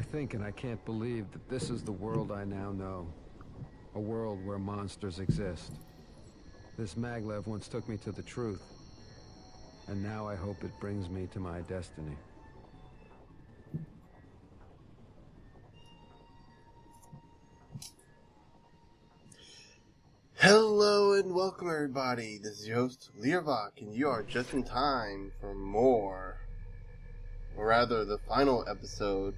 think and I can't believe that this is the world I now know. A world where monsters exist. This maglev once took me to the truth. And now I hope it brings me to my destiny. Hello and welcome everybody, this is your host, Learvok, and you are just in time for more, or rather the final episode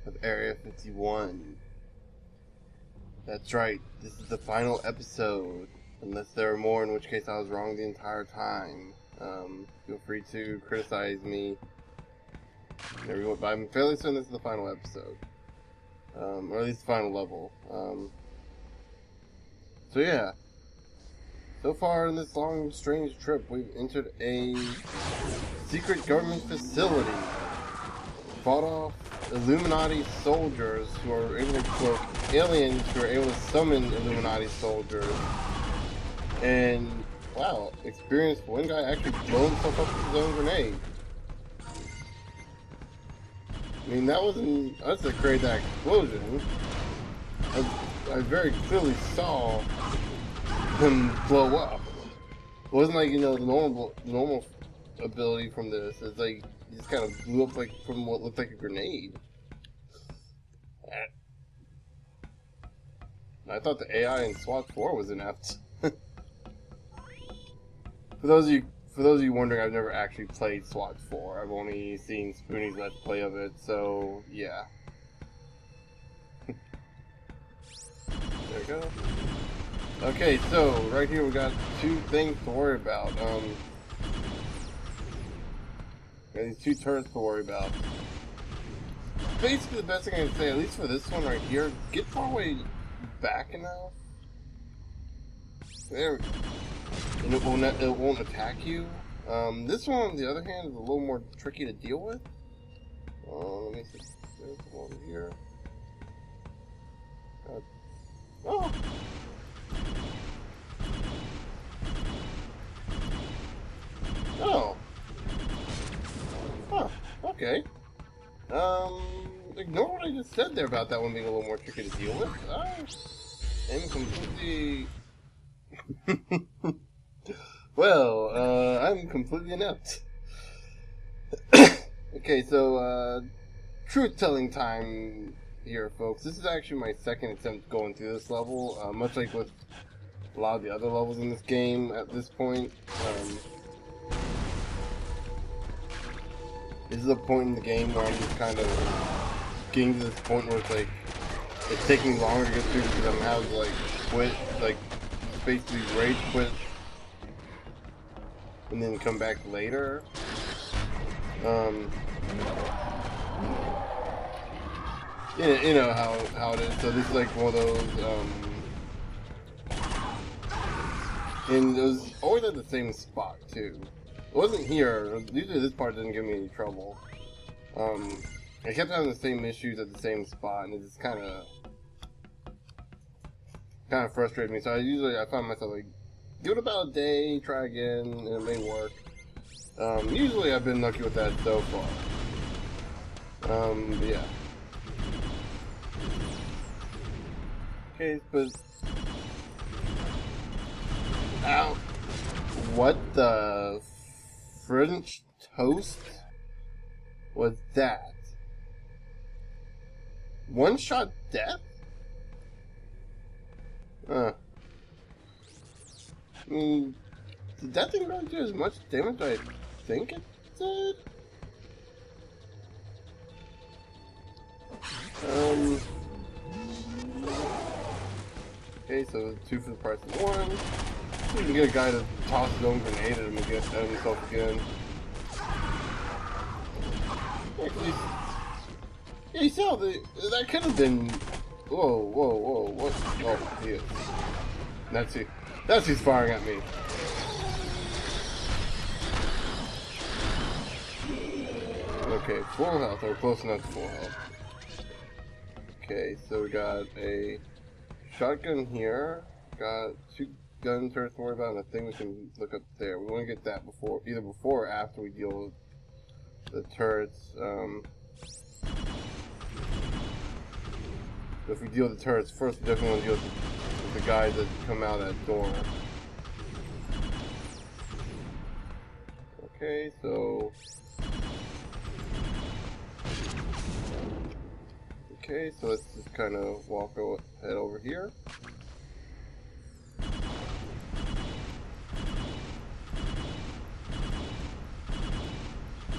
of Area 51. That's right, this is the final episode, unless there are more, in which case I was wrong the entire time. Feel free to criticize me, but I'm fairly certain this is the final episode, or at least the final level. So yeah, so far in this long, strange trip, we've entered a secret government facility, fought off Illuminati soldiers who are able to, well, aliens who are able to summon Illuminati soldiers, and wow, experienced one guy actually blow himself up with his own grenade. I mean, that's a great explosion. I very clearly saw him blow up. It wasn't like, the normal ability from this. It's like he just kind of blew up like from what looked like a grenade. I thought the AI in SWAT 4 was inept. For those of you wondering, I've never actually played SWAT 4. I've only seen Spoonie's Let's Play of it, so yeah. There we go. Okay, so right here we got two things to worry about. These two turrets to worry about. Basically, the best thing I can say, at least for this one right here, get far away back enough. There we go. And it won't attack you. This one, on the other hand, is a little more tricky to deal with. Let me see. There's one over here. Oh! Oh! Huh, okay. Ignore what I just said there about that one being a little more tricky to deal with. I'm completely... well, I'm completely inept. Okay, so, truth-telling time here, folks. This is actually my second attempt going through this level, much like with a lot of the other levels in this game at this point. This is a point in the game where I'm just kind of getting to this point where it's like, it's taking me longer to get through because I'm having to like quit, like basically rage quit, and then come back later. You know how it is. So this is like one of those, and it was always at the same spot too. It wasn't here. Usually this part didn't give me any trouble. I kept having the same issues at the same spot, and it just kind of frustrated me. So I find myself like, give it about a day, try again, and it may work. Usually I've been lucky with that so far. Yeah. Okay, but ow! What the French toast was that? One-shot death? I mean, did that thing really do as much damage as I think it did? Okay, so 2 for the price of 1. You can get a guy to toss his own grenade at him and get at himself again. Yeah, you saw that could have been. Whoa, what? Oh, he is. That's who's firing at me. Okay, full health, or close enough to full health. Okay, so we got a shotgun here, got 2 gun turrets to worry about, and a thing we can look up there. We want to get that either before or after we deal with the turrets. So if we deal with the turrets first, we definitely want to deal with the guys that come out that door. Okay, so... Okay, so let's just kind of head over here.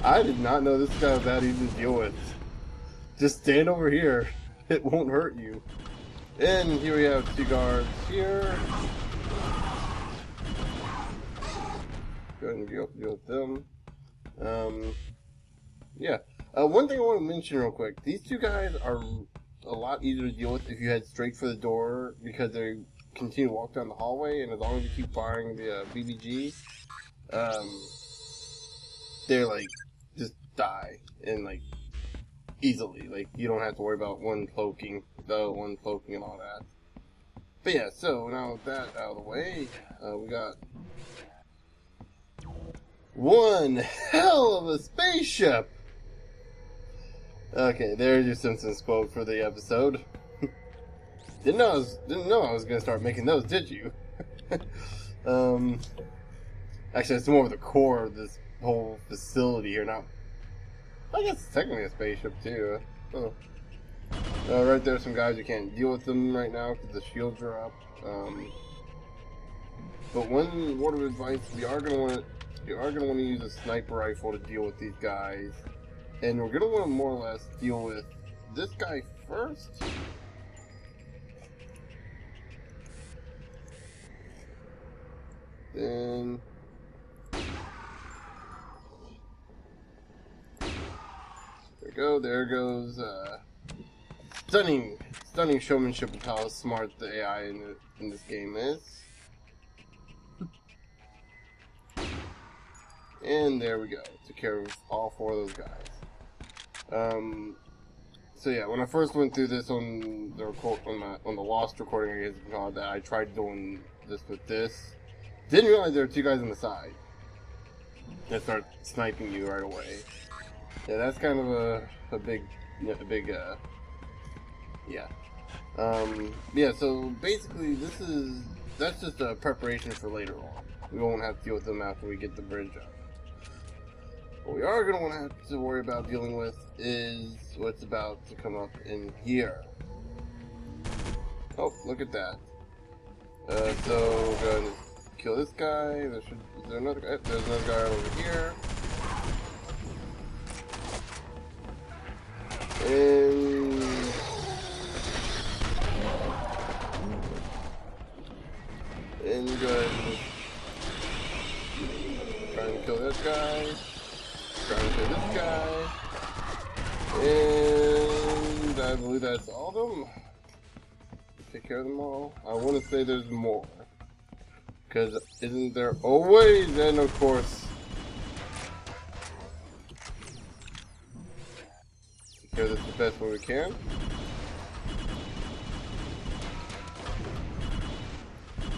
I did not know this guy was that easy to deal with. Just stand over here. It won't hurt you. And here we have 2 guards here. Go ahead and deal with them. Yeah. One thing I want to mention real quick. These 2 guys are a lot easier to deal with if you head straight for the door, because they continue to walk down the hallway, and as long as you keep firing the BBG, they're like, just die, and like, easily. Like, you don't have to worry about one cloaking and all that. But yeah, so now with that out of the way, we got one hell of a spaceship! Okay, there's your Simpsons quote for the episode. Didn't know I was gonna start making those, did you? Actually, it's more of the core of this whole facility here. Now, I guess it's technically a spaceship too. Oh. Right there, some guys, you can't deal with them right now because the shields are up. But one word of advice: you are gonna want to use a sniper rifle to deal with these guys. And we're going to want to more or less deal with this guy first. Then... there goes, stunning showmanship of how smart the AI in this game is. And there we go. Took care of all 4 of those guys. So yeah, when I first went through this on the Lost recording, I guess you call it that, I tried doing this with this. Didn't realize there were 2 guys on the side that start sniping you right away. Yeah, that's kind of a big yeah. Yeah, so basically that's just a preparation for later on. We won't have to deal with them after we get the bridge up. What we are going to want to have to worry about dealing with is what's about to come up in here. Oh, look at that. So we're going to kill this guy. Is there another guy? There's another guy right over here. And go ahead and try and kill this guy. Trying to kill this guy. And I believe that's all of them. Take care of them all. I want to say there's more. Because isn't there always, and of course, take care of this the best way we can.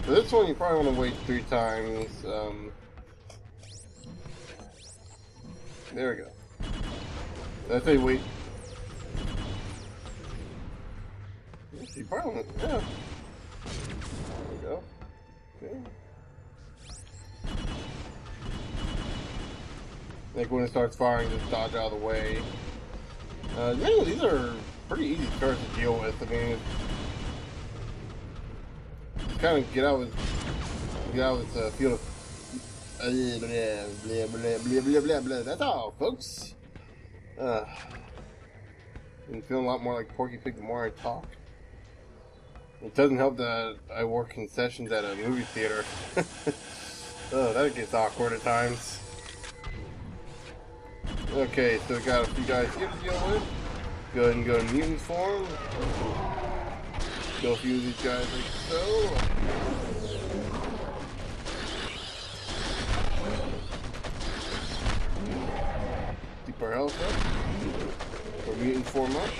For this one, you probably want to wait 3 times. There we go. Did I say wait? You probably want to, yeah. There we go. Okay. Like when it starts firing, just dodge out of the way. Anyway, these are pretty easy turrets to deal with. I mean, just kind of get out of its field of blah, blah, blah, blah, blah, blah. That's all, folks. I'm feeling a lot more like Porky Pig the more I talk. It doesn't help that I work concessions at a movie theater. Oh, that gets awkward at times. Okay, so we got a few guys here to deal with. Go ahead and go to mutant form. Kill a few of these guys like so. Keep our health up. Or mutant form up.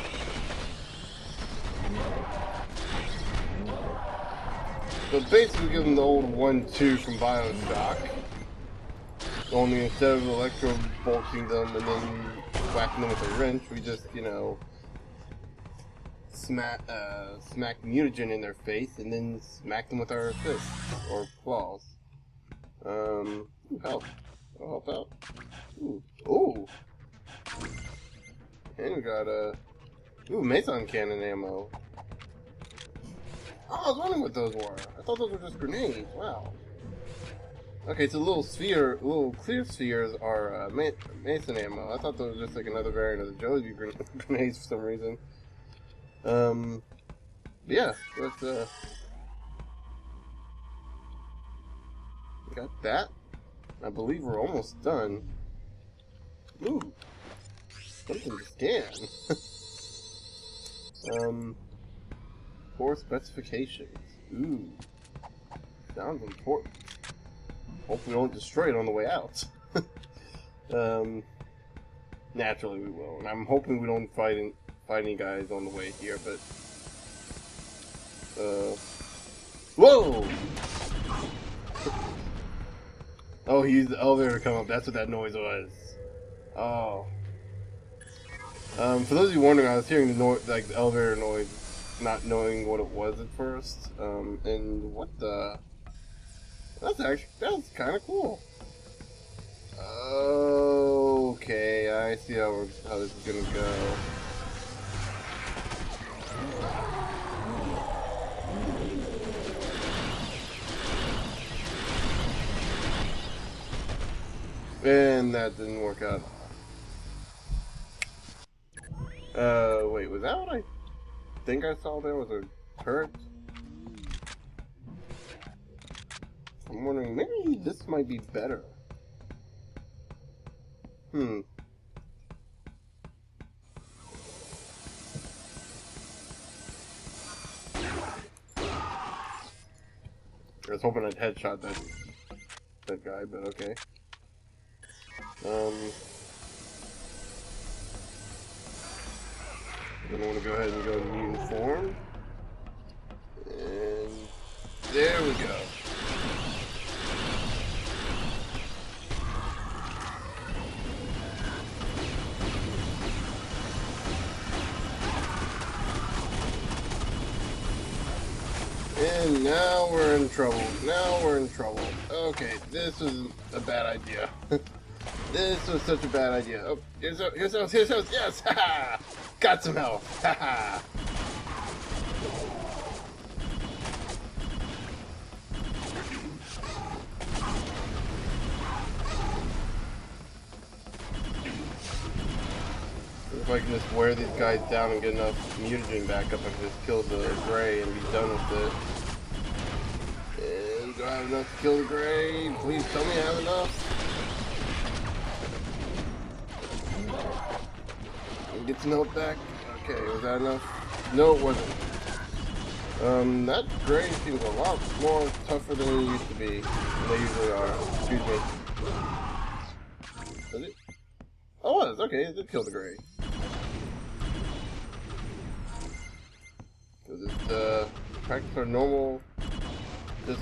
So basically give them the old 1-2 from Bioshock. Only instead of electro bolting them and then whacking them with a wrench, we just, you know, smack mutagen in their face and then smack them with our fists or claws. Help. I'll help out. Ooh. And we got Mason cannon ammo. Oh, I was wondering what those were. I thought those were just grenades. Wow. Okay, so little clear spheres are Mason ammo. I thought those were just like another variant of the Josie grenades for some reason. Yeah, let's got that. I believe we're almost done. Ooh, something to scan. Core specifications. Ooh, sounds important. Hope we don't destroy it on the way out. Naturally we will, and I'm hoping we don't fight any guys on the way here. But whoa! Oh, he used the elevator to come up. That's what that noise was. Oh. For those of you wondering, I was hearing the noise, like the elevator noise, not knowing what it was at first. And what the? That's kind of cool. Okay, I see how this is gonna go. And that didn't work out. Wait, was that what I think I saw there was a turret? I'm wondering, maybe this might be better. I was hoping I'd headshot that guy, but okay. Then I want to go ahead and go to mutant form. And there we go. And now we're in trouble. Okay, this was a bad idea. This was such a bad idea. Oh, here's health. Yes! Ha! Got some health. Ha! If I can just wear these guys down and get enough mutagen back up, I can just kill the gray and be done with it. And do I have enough to kill the gray? Please tell me I have enough. Get some health back. Okay, was that enough? No, it wasn't. That gray seems a lot more tougher than it used to be. They usually are. Excuse me. Did it? Oh, it was. Okay, it did kill the gray. So just, practice our normal, just...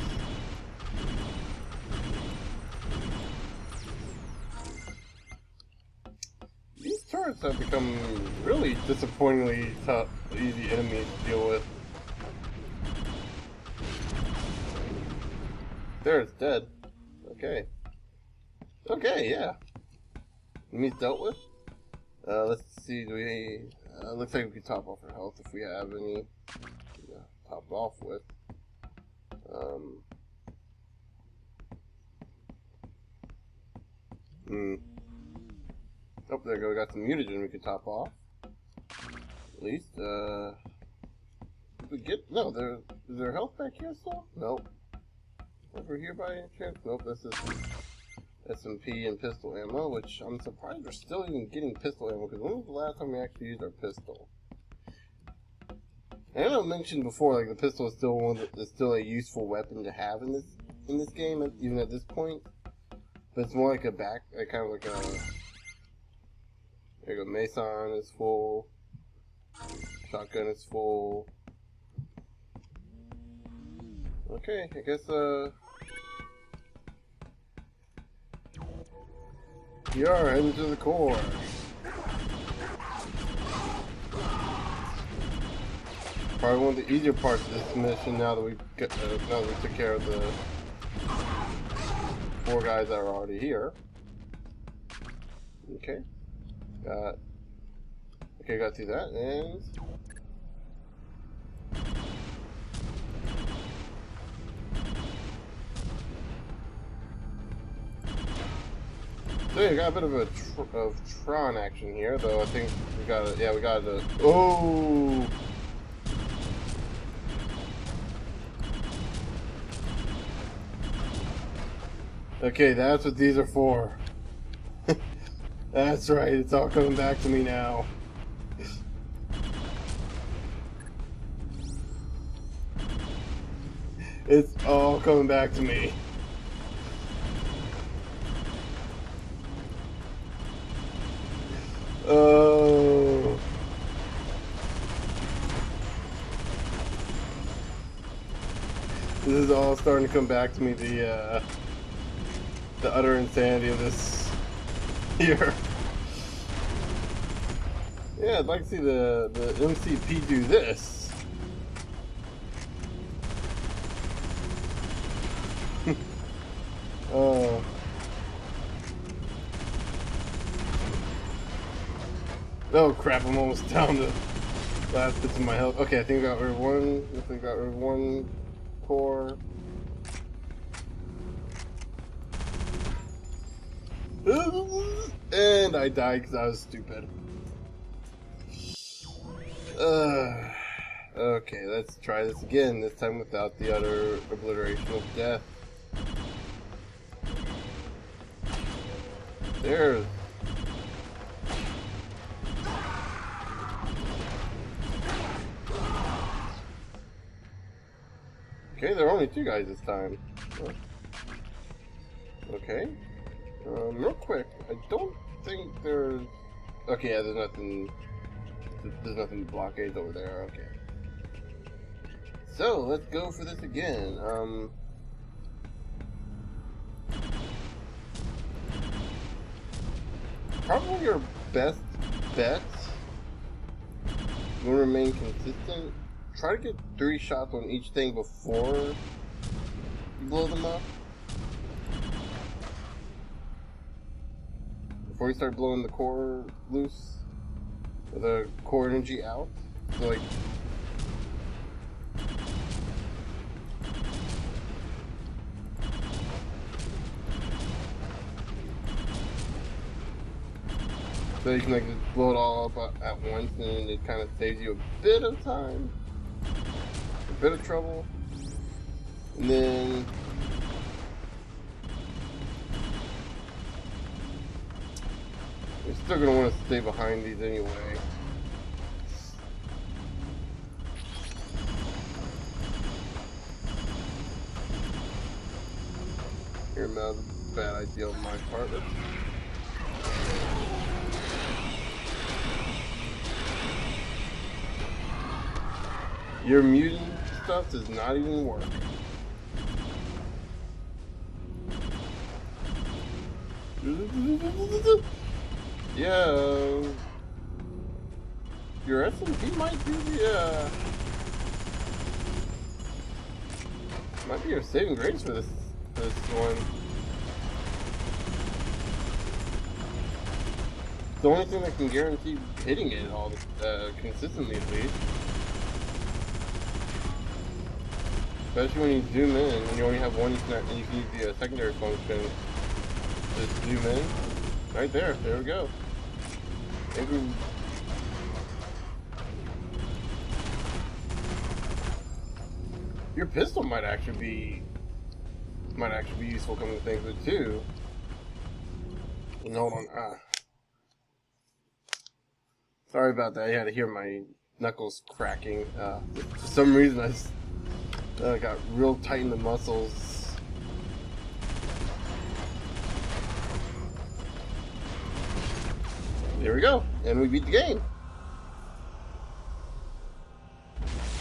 These turrets have become really disappointingly tough, easy enemies to deal with. There, it's dead. Okay. Okay, yeah. Enemies dealt with? Let's see, do we... looks like we can top off our health if we have any to top off with. Oh, there we go. We got some mutagen we can top off. At least, did we get... No, is there health back here still? Nope. Over here by any chance? Nope, this is SMP and pistol ammo, which I'm surprised we're still even getting pistol ammo, because when was the last time we actually used our pistol? And I know I mentioned before, like, the pistol is still a useful weapon to have in this game, even at this point. But it's more like kind of like a... There you go, Mason is full. Shotgun is full. Okay, I guess, we are heading to the core. Probably one of the easier parts of this mission now that we took care of the 4 guys that are already here. Okay. Got through that, and so yeah, got a bit of Tron action here, though I think we got to, oh! Okay, that's what these are for. That's right, it's all coming back to me now. It's all coming back to me. Oh. This is all starting to come back to me, the utter insanity of this here. Yeah, I'd like to see the MCP do this. Oh. Oh crap, I'm almost down to last bits of my health. Okay, I think I got rid of one. I think I got rid of one core. And I died because I was stupid. Okay, let's try this again, this time without the utter obliteration of death. There's... Okay, there are only 2 guys this time. Okay. Real quick, I don't think there's... Okay, yeah, there's nothing blockades over there, okay. So, let's go for this again. Probably your best bet will remain consistent. Try to get 3 shots on each thing before you blow them up. Before you start blowing the core loose, or the core energy out. So like, so you can like just blow it all up at once, and it kind of saves you a bit of time, a bit of trouble, and then you're still gonna want to stay behind these anyway. Here, that was a bad idea on my part. Your mutant stuff does not even work. Yeah, your S&P might be the, might be your saving grace for this one. The only thing that can guarantee hitting it all consistently, at least. Especially when you zoom in and you only have one, and you can use the secondary function to zoom in. Right there. There we go. I think we... Your pistol might actually be useful coming to think of it too. And hold on. Sorry about that. You had to hear my knuckles cracking. For some reason, I just got real tight in the muscles. There we go, and we beat the game.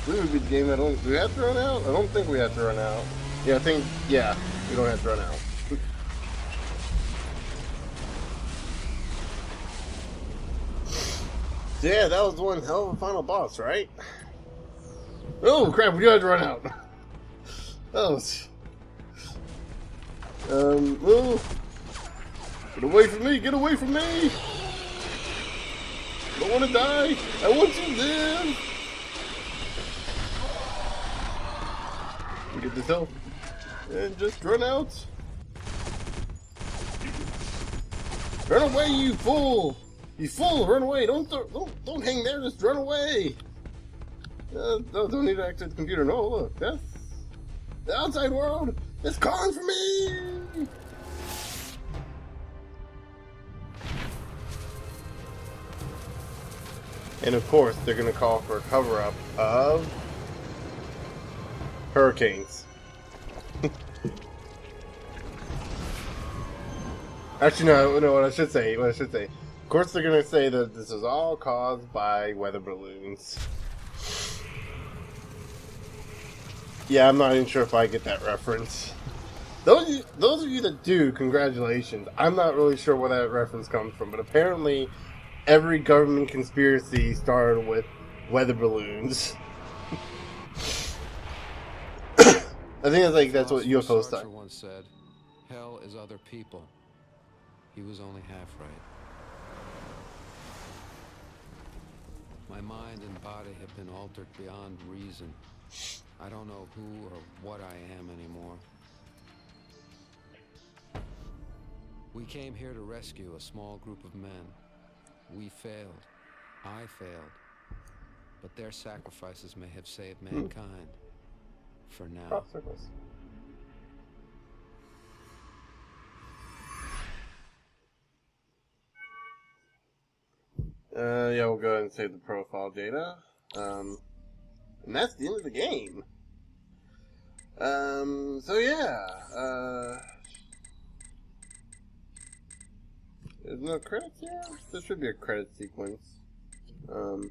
We beat the game. Do we have to run out? I don't think we have to run out. Yeah, we don't have to run out. So yeah, that was one hell of a final boss, right? Oh crap! We gotta run out. Oh. Oh. Get away from me! Get away from me! I don't want to die. I want to live. Get this health and just run out. Run away, you fool! You fool! Run away! Don't hang there. Just run away. No, don't need to exit the computer. No, look, that's the outside world. It's calling for me. And of course, they're gonna call for a cover-up of hurricanes. Actually, no. What I should say. Of course, they're gonna say that this is all caused by weather balloons. Yeah, I'm not even sure if I get that reference. Those of you that do, congratulations. I'm not really sure where that reference comes from, but apparently every government conspiracy started with weather balloons. I think that's what UFOs Sartre once said, "Hell is other people." He was only half right. My mind and body have been altered beyond reason. I don't know who or what I am anymore. We came here to rescue a small group of men. We failed. I failed. But their sacrifices may have saved mankind. For now. Crop circles. Yeah, we'll go ahead and save the profile data. And that's the end of the game. So yeah, there's no credits here? There should be a credit sequence. Yeah,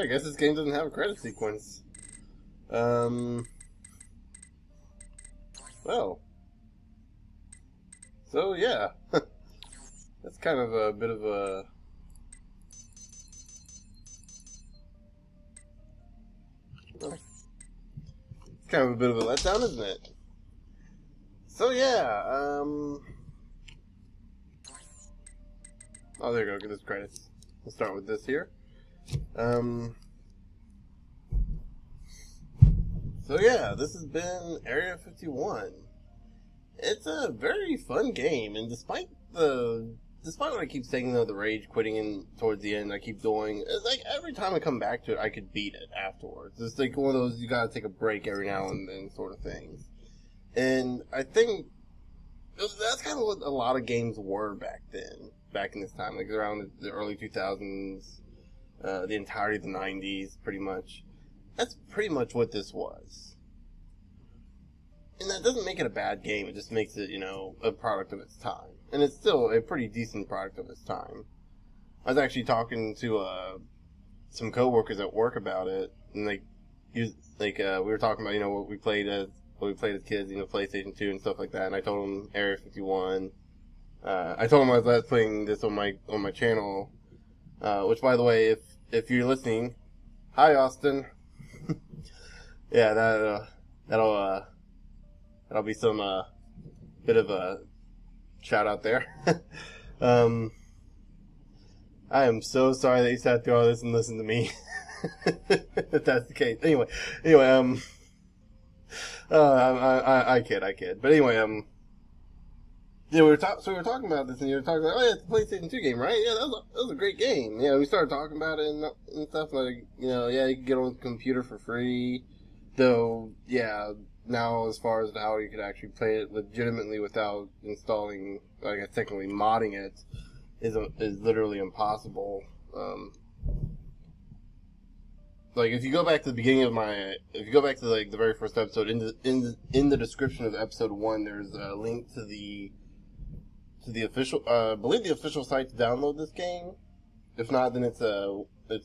I guess this game doesn't have a credit sequence. Well. So yeah. That's kind of a bit of a... It's kind of a bit of a letdown, isn't it? So yeah, oh, there you go, get this credits. We'll start with this here. So yeah, this has been Area 51. It's a very fun game, and despite what I keep saying, though, the rage quitting in towards the end, I keep doing, it's like every time I come back to it, I could beat it afterwards. It's like one of those, you gotta take a break every now and then sort of things. And I think that's kind of what a lot of games were back then, back in this time, like around the early 2000s, the entirety of the 90s, pretty much. That's pretty much what this was. And that doesn't make it a bad game, it just makes it, a product of its time. And it's still a pretty decent product of its time. I was actually talking to some coworkers at work about it, and we were talking about what we played as kids, PlayStation 2 and stuff like that. And I told them Area 51. I told them I was playing this on my channel, which, by the way, if you're listening, hi Austin. Yeah, that'll be some bit of a shout out there. I am so sorry that you sat through all this and listened to me. If that's the case. Anyway, I kid. But anyway, yeah, we were talking about this, and you were talking about, oh yeah, it's a PlayStation 2 game, right? Yeah, that was a great game. Yeah, we started talking about it and stuff, like, yeah, you can get on the computer for free, though, yeah, now as far as how you could actually play it legitimately without installing, I guess technically modding it, is literally impossible. Like, if you go back to the beginning of if you go back to the very first episode, in the description of episode 1, there's a link to the official, I believe the official site to download this game. If not, then it's one of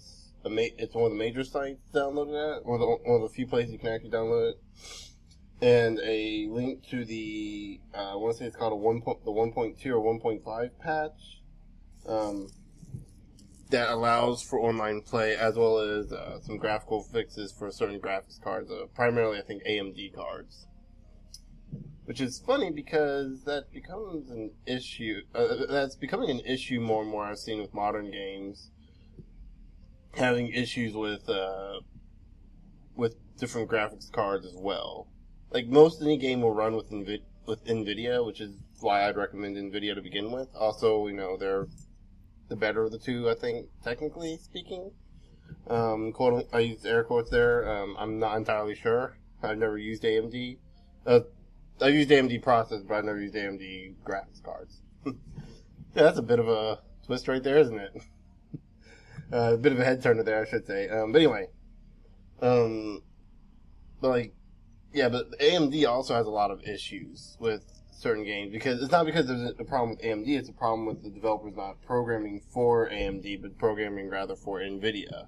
the major sites to download it at, one of the few places you can actually download it. And a link to the, I want to say it's called the 1.2 or 1.5 patch. And that allows for online play, as well as some graphical fixes for certain graphics cards, primarily I think AMD cards. Which is funny because that becomes an issue. That's becoming an issue more and more I've seen with modern games, having issues with different graphics cards as well. Like most any game will run with NVIDIA, which is why I'd recommend NVIDIA to begin with. Also, they're the better of the two, I think, technically speaking. Quote, I use air quotes there. I'm not entirely sure. I've never used AMD. I've used AMD processors, but I've never used AMD graphics cards. Yeah, that's a bit of a twist right there, isn't it? A bit of a head turner there, I should say. But anyway. But AMD also has a lot of issues with certain games, because it's not because there's a problem with AMD, it's a problem with the developers not programming for AMD, but programming rather for NVIDIA.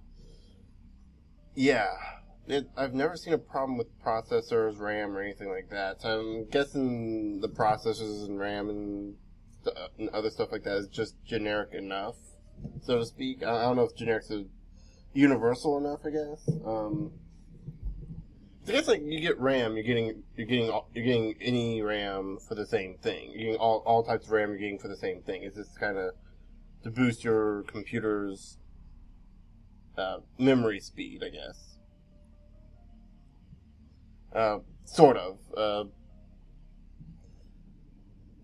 Yeah. I've never seen a problem with processors, RAM, or anything like that. So I'm guessing the processors and RAM and other stuff like that is just generic enough, so to speak. I don't know if generics are universal enough, I guess. I guess like you get RAM, you're getting any RAM for the same thing. You're getting all types of RAM you're getting for the same thing. It's just kind of to boost your computer's memory speed, I guess. Sort of.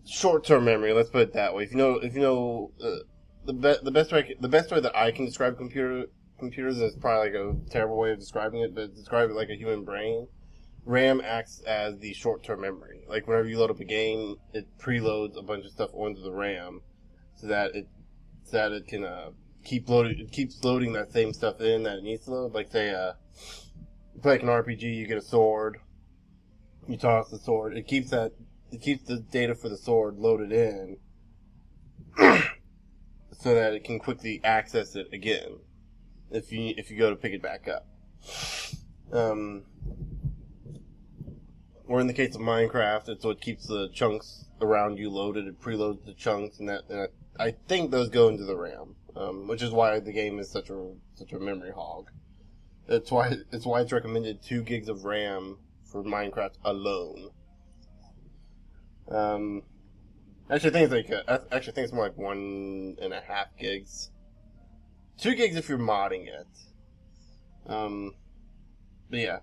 Short-term memory. Let's put it that way. If you know, the best way that I can describe computers is probably like a terrible way of describing it, but describe it like a human brain. RAM acts as the short-term memory. Like whenever you load up a game, it preloads a bunch of stuff onto the RAM, so that it can keep loading. It keeps loading that same stuff in that it needs to load. Like say, you play like an RPG, you get a sword, you toss the sword. It keeps the data for the sword loaded in, so that it can quickly access it again if you go to pick it back up. Or in the case of Minecraft, it's what keeps the chunks around you loaded. It preloads the chunks, and I think those go into the RAM, which is why the game is such a memory hog. That's why it's recommended 2 gigs of RAM for Minecraft alone. Actually, I think it's more like 1.5 gigs. 2 gigs if you're modding it. But yeah.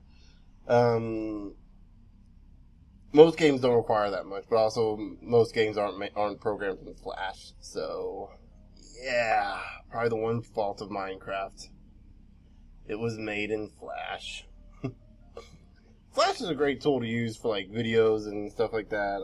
Most games don't require that much, but also most games aren't programmed in Flash. So, yeah, probably the one fault of Minecraft. It was made in Flash. Flash is a great tool to use for like videos and stuff like that.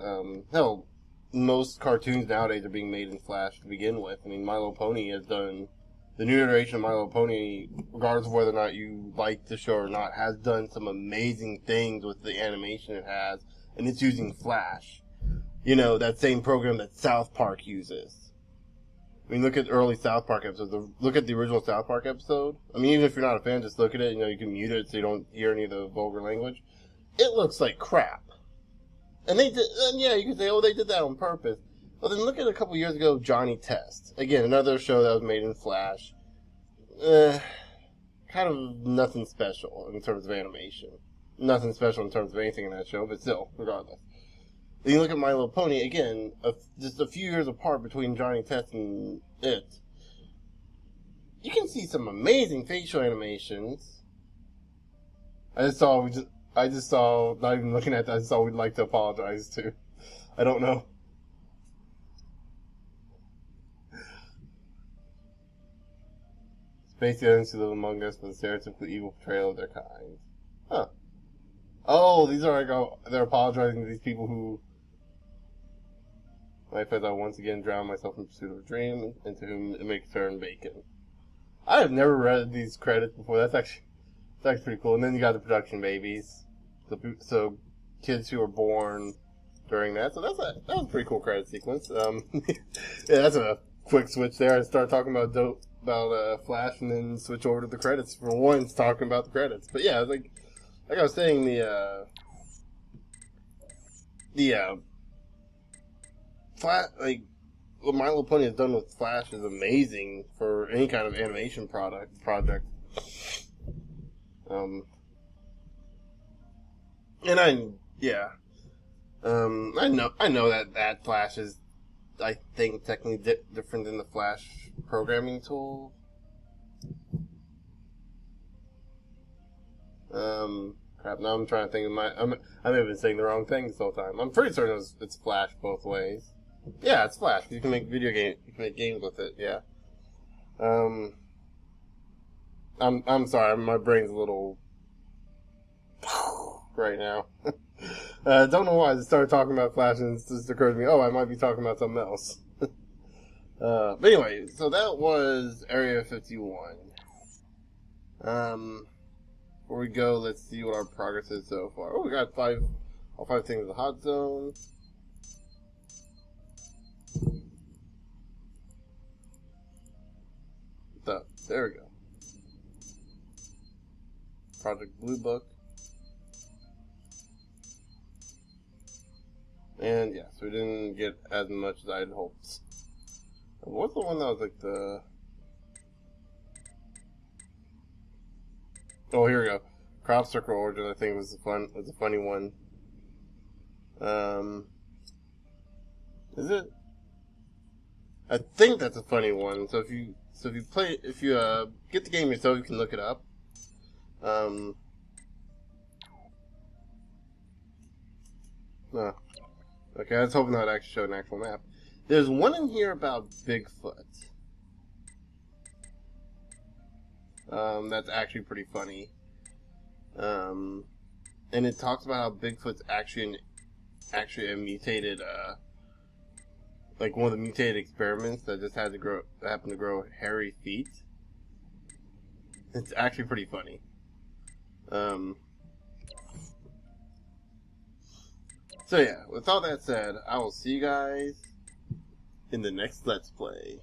Hell, most cartoons nowadays are being made in Flash to begin with. I mean, My Little Pony has done the new iteration of My Little Pony, regardless of whether or not you like the show or not, has done some amazing things with the animation it has, and it's using Flash. You know, that same program that South Park uses. I mean, look at early South Park episodes. Look at the original South Park episode. I mean, even if you're not a fan, just look at it. You can mute it so you don't hear any of the vulgar language. It looks like crap. And yeah, you can say, oh, they did that on purpose. Well, then look at a couple years ago, Johnny Test. Again, another show that was made in Flash. Kind of nothing special in terms of animation. Nothing special in terms of anything in that show, but still, regardless. Then you look at My Little Pony, again, just a few years apart between Johnny Test and it. You can see some amazing facial animations. I just saw, not even looking at that, I just saw we'd like to apologize to. I don't know. Space aliens who live among us with a stereotypical evil portrayal of their kind. Huh. Oh, these are they're apologizing to these people who... Life as I once again drown myself in pursuit of a dream, and to whom it makes fair and bacon. I have never read these credits before. That's actually pretty cool. And then you got the production babies. So kids who were born during that. So that was a pretty cool credit sequence. Yeah, that's a quick switch there. I start talking about Flash, and then switch over to the credits for once, talking about the credits. But yeah, like I was saying, what My Little Pony has done with Flash is amazing for any kind of animation project. And I know that Flash is, I think, technically different than the Flash programming tool. Crap, now I'm trying to think of I may have been saying the wrong thing this whole time. I'm pretty certain it's Flash both ways. Yeah, it's Flash. You can make you can make games with it, yeah. I'm sorry, my brain's a little right now. Don't know why I just started talking about Flash and it just occurred to me, I might be talking about something else. But anyway, so that was Area 51. Before we go, let's see what our progress is so far. Oh, we got all 5 things in the hot zone. There we go. Project Blue Book. And yeah, so we didn't get as much as I had hoped. What's the one that was like the... Oh, here we go. Crop Circle Origin, I think was a funny one. Is it? I think that's a funny one. So if you get the game yourself, you can look it up. Okay, I was hoping that would actually show an actual map. There's one in here about Bigfoot. That's actually pretty funny. And it talks about how Bigfoot's actually a mutated, like one of the mutated experiments that just happened to grow hairy feet. It's actually pretty funny. So yeah, with all that said, I will see you guys in the next Let's Play.